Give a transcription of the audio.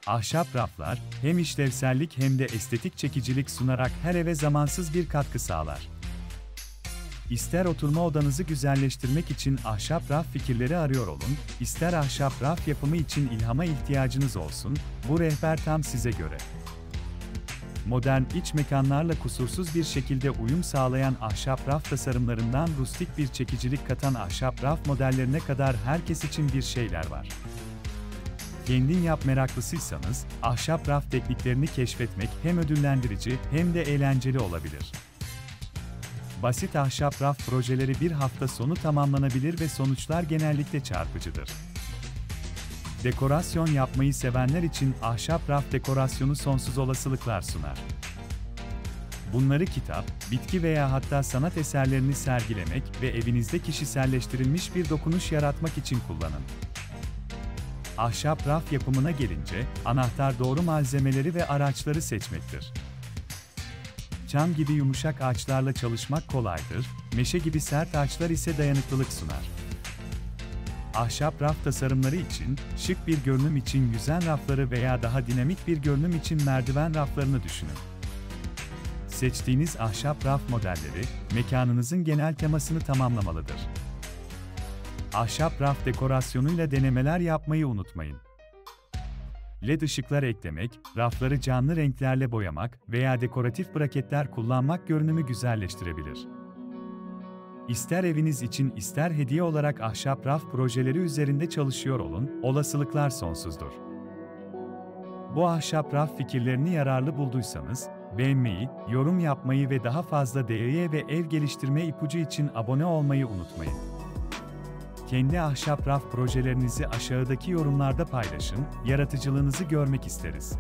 Ahşap raflar, hem işlevsellik hem de estetik çekicilik sunarak her eve zamansız bir katkı sağlar. İster oturma odanızı güzelleştirmek için ahşap raf fikirleri arıyor olun, ister ahşap raf yapımı için ilhama ihtiyacınız olsun, bu rehber tam size göre. Modern iç mekanlarla kusursuz bir şekilde uyum sağlayan ahşap raf tasarımlarından rustik bir çekicilik katan ahşap raf modellerine kadar herkes için bir şeyler var. Kendin Yap meraklısıysanız, ahşap raf tekniklerini keşfetmek hem ödüllendirici hem de eğlenceli olabilir. Basit ahşap raf projeleri bir hafta sonu tamamlanabilir ve sonuçlar genellikle çarpıcıdır. Dekorasyon yapmayı sevenler için ahşap raf dekorasyonu sonsuz olasılıklar sunar. Bunları kitap, bitki veya hatta sanat eserlerini sergilemek ve evinizde kişiselleştirilmiş bir dokunuş yaratmak için kullanın. Ahşap raf yapımına gelince, anahtar doğru malzemeleri ve araçları seçmektir. Çam gibi yumuşak ağaçlarla çalışmak kolaydır, meşe gibi sert ağaçlar ise dayanıklılık sunar. Ahşap raf tasarımları için, şık bir görünüm için yüzen rafları veya daha dinamik bir görünüm için merdiven raflarını düşünün. Seçtiğiniz ahşap raf modelleri, mekanınızın genel temasını tamamlamalıdır. Ahşap raf dekorasyonuyla denemeler yapmayı unutmayın. LED ışıklar eklemek, rafları canlı renklerle boyamak veya dekoratif braketler kullanmak görünümü güzelleştirebilir. İster eviniz için ister hediye olarak ahşap raf projeleri üzerinde çalışıyor olun, olasılıklar sonsuzdur. Bu ahşap raf fikirlerini yararlı bulduysanız, beğenmeyi, yorum yapmayı ve daha fazla DIY ve ev geliştirme ipucu için abone olmayı unutmayın. Kendi ahşap raf projelerinizi aşağıdaki yorumlarda paylaşın, yaratıcılığınızı görmek isteriz.